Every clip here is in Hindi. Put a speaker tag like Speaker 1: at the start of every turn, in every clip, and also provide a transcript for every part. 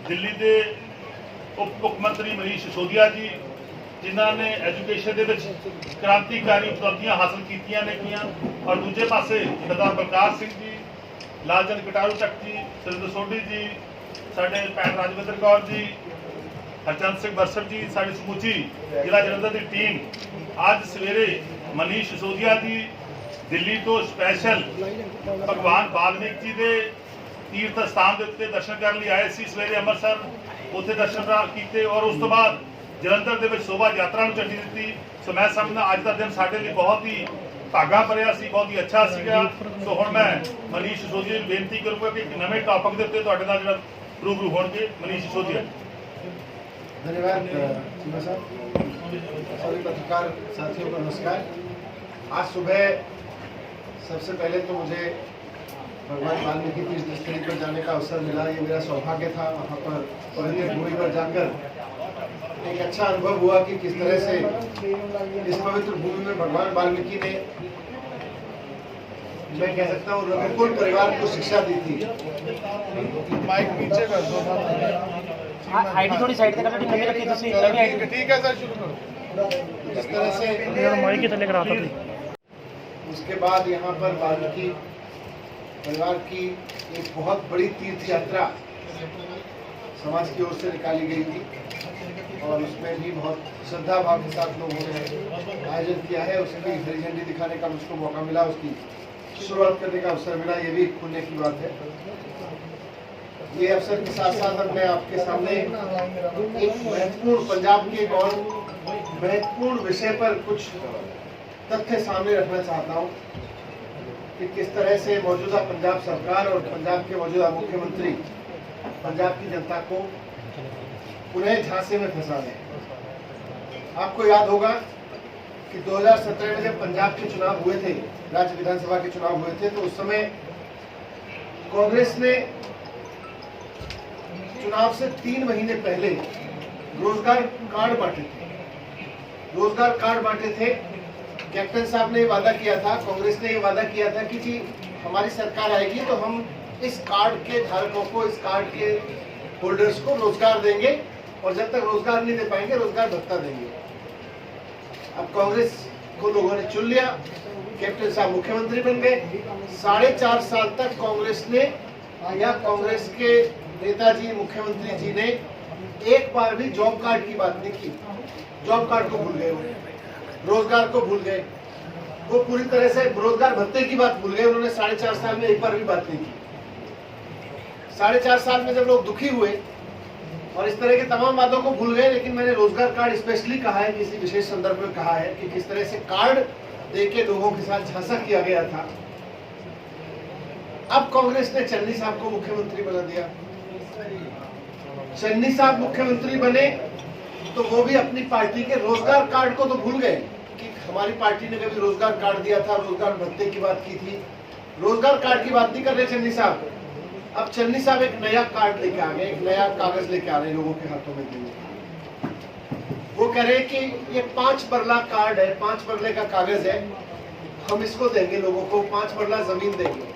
Speaker 1: दिल्ली के उप मुख्यमंत्री मनीष सिसोदिया जी, जिन्होंने एजुकेशन के क्रांतिकारी उपलब्धियां हासिल कीतियां ने किया, और दूजे पासे सरदार बलकार सिंह जी, लालचंद कटारू तक जी, सुरिंदर सोढ़ी जी, साडे भैन राजविंदर कौर जी, हरचंद सिंह बरसर जी, साडी समूची जिला जलंधर की टीम अज सवेरे मनीष सिसोदिया जी दिल्ली तो स्पैशल भगवान वाल्मीकि जी के तीर्थ स्थान के उत्ते दर्शन करने लिए आए सी। सवेरे अमृतसर उत्थे दर्शन किए और उस तो बाद जलंधर के शोभा यात्रा में झंडी दी। सो मैं समझदा अज का दिन साडे लिए बहुत ही भागा भरिया सी, बहुत ही अच्छा सीगा। सो हुण मैं मनीष सिसोदिया नूं बेनती करूँगा कि एक नवे टॉपिक के उत्ते तुहाडे नाल जिहड़ा रूबरू होणगे। मनीष सिसोदिया।
Speaker 2: धन्यवाद चीमा साहब। सभी पत्रकार साथियों को नमस्कार। आज सुबह सबसे पहले तो मुझे भगवान वाल्मीकि तीर्थ स्थली पर जाने का अवसर मिला। ये मेरा सौभाग्य था। वहाँ पर पवित्र भूमि पर जाकर एक अच्छा अनुभव हुआ कि किस तरह से इस पवित्र भूमि में भगवान वाल्मीकि ने, मैं कह सकता हूँ, रघुकुल परिवार को शिक्षा दी थी।
Speaker 3: माइक पीछे कर दो,
Speaker 4: आईडी थोड़ी साइड पे करना, ठीक है
Speaker 3: ठीक है सर, शुरू करो।
Speaker 2: जिस तरह से
Speaker 4: माइक के थल्ले करा था।
Speaker 2: उसके बाद यहाँ पर वाल्मीकि परिवार की एक बहुत बड़ी तीर्थ यात्रा समाज की ओर से निकाली गई थी और उसमें भी बहुत श्रद्धा भाव के साथ लोगों ने आयोजन किया है। उसकी हरी झंडी दिखाने का मुझको मौका मिला, उसकी शुरुआत करने का अवसर मिला, ये भी पुण्य की बात है। ये अवसर के साथ साथ अब मैं आपके सामने एक महत्वपूर्ण पंजाब के एक और महत्वपूर्ण विषय पर कुछ तथ्य सामने रखना चाहता हूँ कि किस तरह से मौजूदा पंजाब सरकार और पंजाब के मौजूदा मुख्यमंत्री पंजाब की जनता को पुनः झांसे में फंसा रहे। आपको याद होगा कि 2017 में जब पंजाब के चुनाव हुए थे, राज्य विधानसभा के चुनाव हुए थे, तो उस समय कांग्रेस ने चुनाव से 3 महीने पहले रोजगार कार्ड बांटे थे। रोजगार कार्ड बांटे थे। कैप्टन साहब ने वादा किया था, कांग्रेस ने ये वादा किया था कि जी हमारी सरकार आएगी तो हम इस कार्ड के धारकों को, इस कार्ड के होल्डर्स को रोजगार देंगे और जब तक रोजगार नहीं दे पाएंगे रोजगार भत्ता देंगे। अब कांग्रेस को लोगों ने चुन लिया, कैप्टन साहब मुख्यमंत्री बन गए। 4.5 साल तक कांग्रेस ने या कांग्रेस के नेताजी मुख्यमंत्री जी ने एक बार भी जॉब कार्ड की बात नहीं की। जॉब कार्ड को भूल गए, रोजगार को भूल गए, वो पूरी तरह से रोजगार भत्ते की बात भूल गए। उन्होंने 4.5 साल में एक बार भी बात नहीं की। 4.5 साल में जब लोग दुखी हुए और इस तरह के तमाम बातों को भूल गए, लेकिन मैंने रोजगार कार्ड स्पेशली कहा है, किसी विशेष संदर्भ में कहा है कि किस तरह से कार्ड देके लोगों के साथ झांसा किया गया था। अब कांग्रेस ने चन्नी साहब को मुख्यमंत्री बना दिया। चन्नी साहब मुख्यमंत्री बने तो वो भी अपनी पार्टी के रोजगार कार्ड को तो भूल गए कि हमारी पार्टी ने कभी रोजगार कार्ड दिया था, रोजगार भत्ते की बात की थी। रोजगार कार्ड की बात नहीं कर रहे चन्नी साहब। अब चन्नी साहब एक नया कार्ड लेके आ गए, एक नया कागज लेके आ रहे हैं लोगों के हाथों में देने। वो कह रहे हैं कि ये 5 मरला कार्ड है, 5 मरले का कागज है, हम इसको देंगे लोगों को, 5 मरला जमीन देंगे।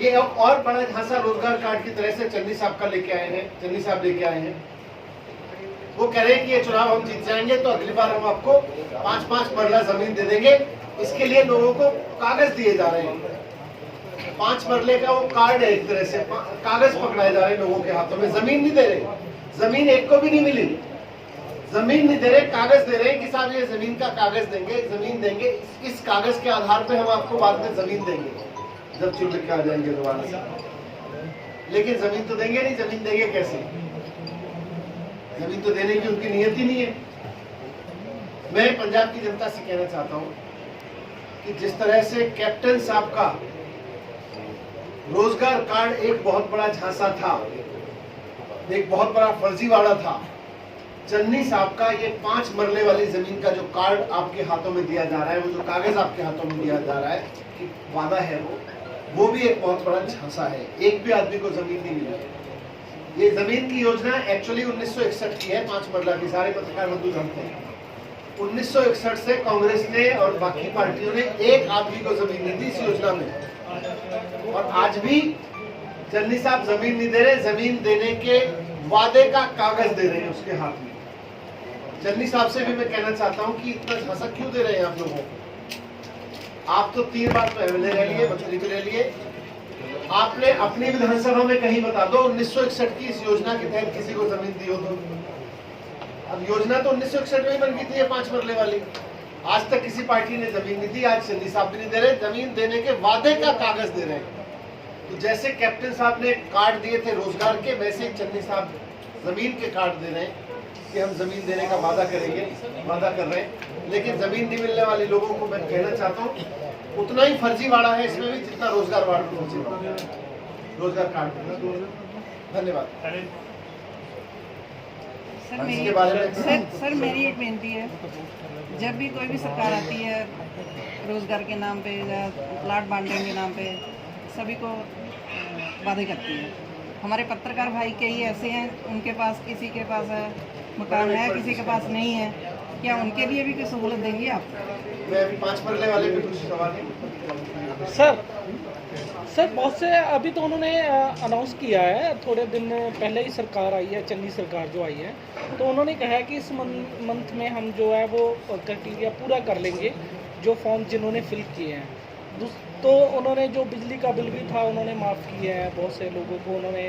Speaker 2: ये और बड़ा झांसा रोजगार कार्ड की तरह से चन्नी साहब का लेके आए हैं, चन्नी साहब लेके आए हैं। वो कह रहे हैं कि ये चुनाव हम जीत जाएंगे तो अगली बार हम आपको 5-5 मरला जमीन दे देंगे। इसके लिए लोगों को कागज दिए जा रहे हैं। 5 मरले का वो कार्ड है, एक तरह से कागज पकड़ाए जा रहे हैं लोगों के हाथों में। जमीन नहीं दे रहे, जमीन एक को भी नहीं मिली, जमीन नहीं दे रहे, कागज दे रहे हैं कि साहब ये जमीन का कागज देंगे, जमीन देंगे, इस कागज के आधार पे हम आपको बाद में जमीन देंगे जब चुन के आ जाएंगे दोबारा से। लेकिन जमीन तो देंगे नहीं। जमीन देंगे कैसे? जमीन तो देने की उनकी नियत ही नहीं है। मैं पंजाब की जनता से कहना चाहता हूं कि जिस तरह से कैप्टन साहब का रोजगार कार्ड एक बहुत बड़ा झांसा था, एक बहुत बड़ा फर्जीवाड़ा था, चन्नी साहब का ये 5 मरले वाली जमीन का जो कार्ड आपके हाथों में दिया जा रहा है, वो जो कागज आपके हाथों में दिया जा रहा है कि वादा है, वो भी एक बहुत बड़ा झांसा है। एक भी आदमी को जमीन नहीं मिली। ये जमीन की योजना एक्चुअली 1961 की है, 5 मरला की, सारे पत्रकार बंधु जानते हैं। 1961 से कांग्रेस ने और बाकी पार्टियों ने एक आदमी को जमीन नहीं दी इस योजना में, और आज भी चन्नी साहब जमीन नहीं दे रहे। जमीन देने के वादे का कागज दे रहे हैं उसके हाथ में। चन्नी साहब से भी मैं कहना चाहता हूं कि इतना झांसा क्यों दे रहे हैं आप लोगों को। आप तो 3 बार तो एमएलए रह लिए, मंत्री भी रह लिए। आपने अपनी विधानसभा में कहीं बता दो 1961 की इस योजना के तहत किसी को जमीन दी हो तो। अब योजना तो 1961 में ही बन गई थी, ये 5 मरले वाली। आज तक किसी पार्टी ने जमीन नहीं दी, आज चन्नी साहब भी नहीं दे रहे। जमीन देने के वादे का कागज दे रहे हैं। तो जैसे कैप्टन साहब ने कार्ड दिए थे रोजगार के, वैसे ही चन्नी साहब जमीन के कार्ड दे रहे हैं कि हम जमीन देने का वादा करेंगे, वादा कर रहे हैं। लेकिन जमीन नहीं मिलने वाले लोगों को मैं कहना चाहता हूँ उतना ही फर्जीवाड़ा है इसमें भी जितना रोजगार वाड़ा फर्जीवाड़ा, रोजगार कार्ड। धन्यवाद।
Speaker 5: सर
Speaker 2: इसके बारे में
Speaker 5: सर मेरी एक बेनती है, जब भी कोई भी सरकार आती है रोजगार के नाम पे या प्लाट बांटने के नाम पे सभी को वादे करती है। हमारे पत्रकार भाई कई ऐसे हैं, उनके पास किसी के पास है मकान है, किसी के पास नहीं है। क्या उनके लिए भी कोई सहूलत देंगे आप?
Speaker 2: मैं अभी 5 मरले वाले पे कुछ सवाल है।
Speaker 6: सर बहुत से अभी तो उन्होंने अनाउंस किया है, थोड़े दिन पहले ही सरकार आई है, चन्नी सरकार जो आई है, तो उन्होंने कहा है कि इस मंथ में हम जो है वो क्राइटेरिया पूरा कर लेंगे जो फॉर्म जिन्होंने फिल किए हैं। तो उन्होंने जो बिजली का बिल भी था उन्होंने माफ़ किया है, बहुत से लोगों को उन्होंने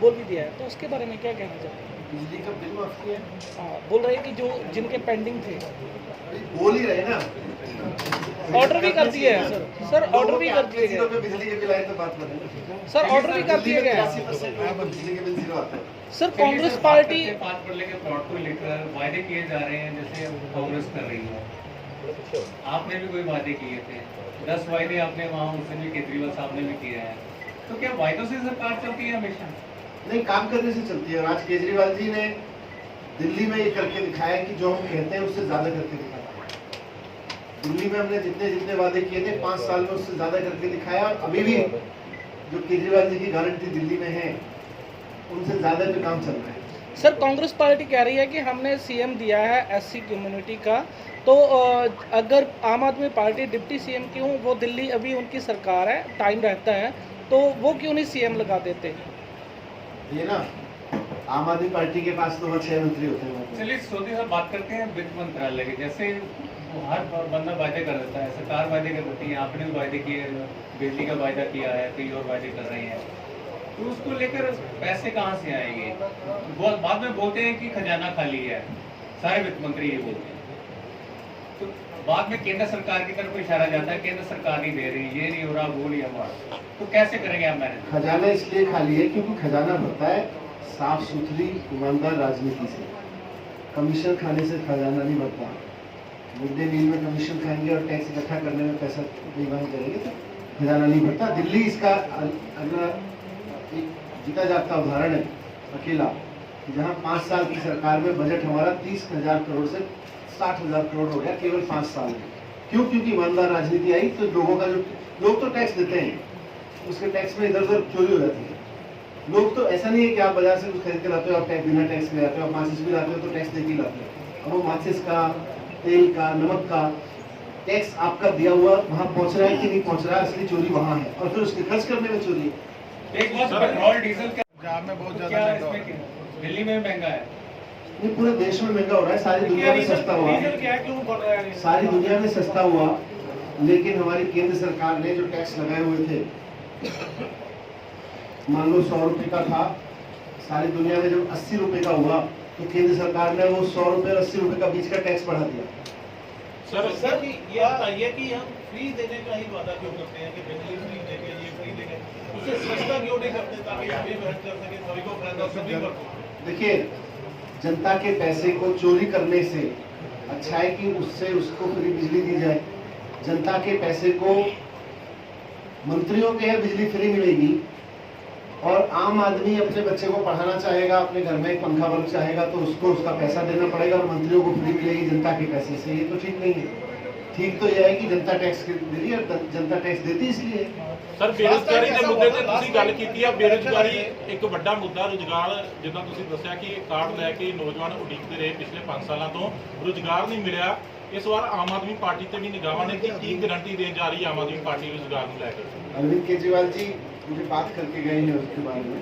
Speaker 6: बोल भी दिया है। तो उसके बारे में क्या कहना चाहते हैं?
Speaker 2: बिजली का बिल माफ किया?
Speaker 6: हाँ, बोल रहे हैं कि जो जिनके पेंडिंग थे
Speaker 2: बोल ही रहे ना,
Speaker 6: ऑर्डर भी कर दिए हैं सर ऑर्डर भी कर दिए गए।
Speaker 2: बिजली के बिल आए तो बात करें
Speaker 6: सर, ऑर्डर भी कर दिए गए हैं।
Speaker 2: 83% बिजली के बिल 0 आता है।
Speaker 6: सर कांग्रेस पार्टी
Speaker 7: 5 मरले के प्लॉट को लेकर वायदे किए जा रहे हैं, जैसे कांग्रेस कर रही है। आपने भी कोई वादे किए थे, 10 वायदे आपने वहाँ उससे भी केजरीवाल साहब ने भी किए हैं। तो क्या वायदों से सरकार चलती है हमेशा?
Speaker 2: नहीं, काम करने से चलती है। आज केजरीवाल जी ने दिल्ली में ये करके दिखाया कि जो हम कहते हैं उससे ज्यादा करके दिखाया। दिल्ली में हमने जितने वादे किए थे 5 साल में उससे ज्यादा करके दिखाया। और अभी भी जो केजरीवाल जी की गारंटी दिल्ली में है उनसे ज्यादा पे काम चल रहा है।
Speaker 6: सर कांग्रेस पार्टी कह रही है कि हमने सीएम दिया है एससी कम्युनिटी का, तो अगर आम आदमी पार्टी डिप्टी सीएम क्यों, वो दिल्ली अभी उनकी सरकार है, टाइम रहता है, तो वो क्यों नहीं सीएम लगा देते?
Speaker 2: ये ना आम आदमी पार्टी के पास तो 6 मंत्री होते हैं।
Speaker 7: चलिए सोदी साहब बात करते हैं वित्त मंत्रालय के। जैसे हर बंदा वायदे कर देता है, सरकार वायदे कर देती है, आपने भी वायदे किए, बिजली का वायदा किया है, कई और वायदे कर रहे हैं, तो उसको लेकर पैसे कहाँ से आएंगे? बाद में बोलते हैं कि खजाना खाली है, सारे वित्त मंत्री ये बोलते हैं। तो बाद में केंद्र सरकार की तरफ इशारा जाता है, केंद्र सरकार नहीं दे रही, ये नहीं हो रहा, वो नहीं हमारा, तो कैसे करेंगे आप मैनेज?
Speaker 2: खजाना इसलिए खाली है क्योंकि खजाना भरता है साफ सुथरी ईमानदार राजनीति से। कमीशन खाने से खजाना नहीं भरता। मिड डे मील में कमीशन खाएंगे और टैक्स इकट्ठा करने में पैसा बेईमानी करेंगे तो खजाना नहीं भरता। दिल्ली इसका अगला एक जीता जागता उदाहरण है अकेला, जहां 5 साल की सरकार में बजट हमारा 30,000 करोड़ से 60,000 करोड़ हो गया केवल 5 साल में। क्यों? क्योंकि ईमानदार राजनीति आई। तो लोगों का जो लोग तो टैक्स देते हैं, उसके टैक्स में इधर उधर चोरी हो जाती है। लोग तो ऐसा नहीं है कि आप बाजार से कुछ खरीद के लाते हो, आप टैक्स बिना टैक्स के लाते हो, आप माचिस भी लाते हो तो टैक्स दे के लाते हो। अब वो माचिस का, तेल का, नमक का टैक्स आपका दिया हुआ वहाँ पहुँच रहा है कि नहीं पहुँच रहा है, असली चोरी वहाँ है और फिर उसके खर्च करने में चोरी है।
Speaker 7: एक बात, पेट्रोल डीजल का
Speaker 3: पंजाब में बहुत
Speaker 7: क्या
Speaker 3: ज्यादा
Speaker 7: इसमें क्या? दिल्ली में महंगा है,
Speaker 2: ये पूरे देश में महंगा हो रहा है, सारी दुनिया में सस्ता हुआ,
Speaker 6: क्यों बढ़ रहा है?
Speaker 2: सारी दुनिया में सस्ता हुआ। लेकिन हमारी केंद्र सरकार ने जो टैक्स लगाए हुए थे, मान लो 100 रुपए का था, सारी दुनिया में जब 80 रुपए का हुआ तो केंद्र सरकार ने वो 100 रुपए और 80 रुपए का बीच का टैक्स बढ़ा दिया।
Speaker 8: सर ये बताइए कि हम फ्री देने का ही वादा क्यों करते हैं कि बिजली फ्री देंगे, ये फ्री देंगे, उसे सस्ता क्यों नहीं करते ताकि सभी मेहनत कर सके, सभी को फायदा, सभी वर्ग।
Speaker 2: देखिए, जनता के पैसे को चोरी करने से अच्छा है कि उससे उसको फ्री बिजली दी जाए। जनता के पैसे को मंत्रियों के यहाँ बिजली फ्री मिलेगी और आम आदमी अपने बच्चे को पढ़ाना चाहेगा, अपने घर में एक पंखा बल्ब चाहेगा तो उसको उसका पैसा देना पड़ेगा और मंत्रियों को फ्री मिलेगी जनता के पैसे से। ये तो ठीक नहीं है। ठीक तो यह है कि जनता टैक्स दे रही है, जनता टैक्स देती इसलिए।
Speaker 9: ਸਰ ਬੇਰੁਜ਼ਗਾਰੀ ਦੇ ਮੁੱਦੇ ਤੇ ਤੁਸੀਂ ਗੱਲ ਕੀਤੀ ਆ। ਬੇਰੁਜ਼ਗਾਰੀ ਇੱਕ ਵੱਡਾ ਮੁੱਦਾ, ਰੁਜ਼ਗਾਰ ਜਿੱਦਾਂ ਤੁਸੀਂ ਦੱਸਿਆ ਕਿ ਕਾਰਡ ਲੈ ਕੇ ਨੌਜਵਾਨ ਉਡੀਕਦੇ ਰਹੇ ਪਿਛਲੇ 5 ਸਾਲਾਂ ਤੋਂ, ਰੁਜ਼ਗਾਰ ਨਹੀਂ ਮਿਲਿਆ। इस बार आम आदमी पार्टी से भी निगाह ने की गारंटी देने जा रही है आम आदमी पार्टी रोजगार को लेकर?
Speaker 2: अरविंद केजरीवाल जी मुझे बात करके गए हैं उसके बारे में।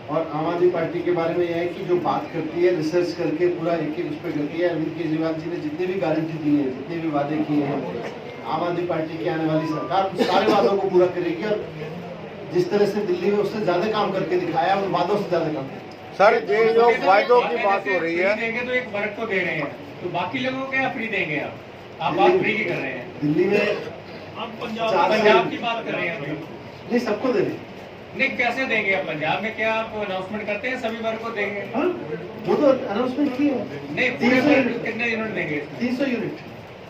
Speaker 2: और आम आदमी पार्टी के बारे में यह है कि जो बात करती है रिसर्च करके पूरा एक एक उस पर करती है। अरविंद केजरीवाल जी ने जितने भी गारंटी दी है, जितने भी वादे किए हैं, आम आदमी पार्टी की आने वाली सरकार उन सारे वादों को पूरा करेगी और जिस तरह से दिल्ली में उससे ज्यादा काम करके दिखाया, उन वादों से ज्यादा काम।
Speaker 3: सर ये जो वायदों की बात हो रही है,
Speaker 7: देंगे तो एक वर्ग को दे रहे हैं, तो बाकी लोगों को क्या फ्री देंगे आप बात फ्री की कर रहे हैं।
Speaker 2: दिल्ली में
Speaker 8: हम
Speaker 7: पंजाब की बात कर रहे हैं अभी।
Speaker 2: नहीं, सबको दे रहे
Speaker 7: नहीं, कैसे देंगे आप? पंजाब में क्या आप अनाउंसमेंट करते हैं सभी वर्ग को देंगे?
Speaker 2: वो तो अनाउंसमेंट की है।
Speaker 7: नहीं, पूरे वर्ग को कितने यूनिट देंगे?
Speaker 2: 300 यूनिट।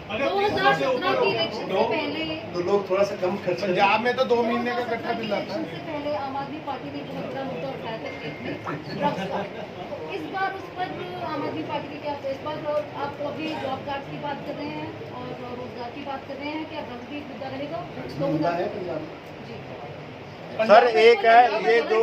Speaker 8: अगर
Speaker 10: 2017 के इलेक्शन से पहले
Speaker 2: तो लोग थोड़ा सा कम खर्च करें।
Speaker 3: पंजाब में तो 2 महीने का इकट्ठा बिल आता
Speaker 10: इलेक्शन
Speaker 3: है।
Speaker 10: से पहले आम आदमी पार्टी ने बहुत बड़ा मुद्दा उठाया था स्टेट में ड्रग्स का। तो इस बार उस पर आम आदमी पार्टी की क्या, इस बार आप अभी जॉब कार्ड की बात कर रहे हैं और रोजगार की बात कर रहे हैं, क्या ड्रग्स भी मुद्दा रहेगा?
Speaker 2: मुद्दा है पंजाब।
Speaker 10: जी
Speaker 3: सर एक है ये जो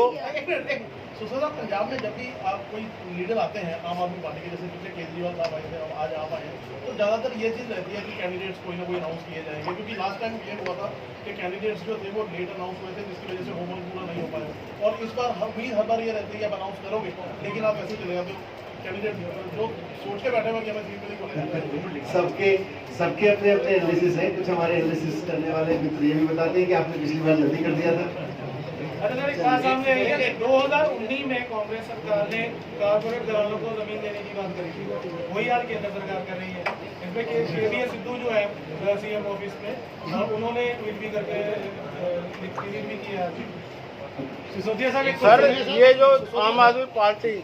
Speaker 8: सुशा पंजाब में जब भी आप कोई लीडर आते हैं आम आदमी पार्टी के, जैसे पिछले केजरीवाल साहब आए थे, आज आप आए हैं, तो ज़्यादातर ये चीज़ रहती है कि कैंडिडेट्स कोई ना कोई अनाउंस किए जाएंगे, क्योंकि लास्ट टाइम ये हुआ था कि कैंडिडेट्स जो थे वो लेट अनाउंस हुए थे, जिसकी वजह से होमवर्क पूरा नहीं हो पाया। और इस बार उम्मीद हर बार ये रहती है आप अनाउंस करोगे, लेकिन आप ऐसे चले जाते हो। कैंडिडेट जो सोच के बैठे हुए कि हमें सीट मिली को
Speaker 2: सबके अपने अपने एनालिसिस है। कुछ हमारे एनालिसिस करने वाले मित्र ये भी बताते हैं कि आपने पिछली बार जल्दी कर दिया था।
Speaker 6: एक बात सामने आई है कि 2019 में कांग्रेस सरकार ने कारपोरेट घरानों को जमीन देने की बात करी थी, वही हाल केंद्र सरकार कर रही है। इसमें केवीएस सिद्धू जो है सीएम ऑफिस में, उन्होंने ट्वीट भी करके ट्वीट भी किया है। सिसोदिया साहब,
Speaker 3: सर ये जो आम आदमी पार्टी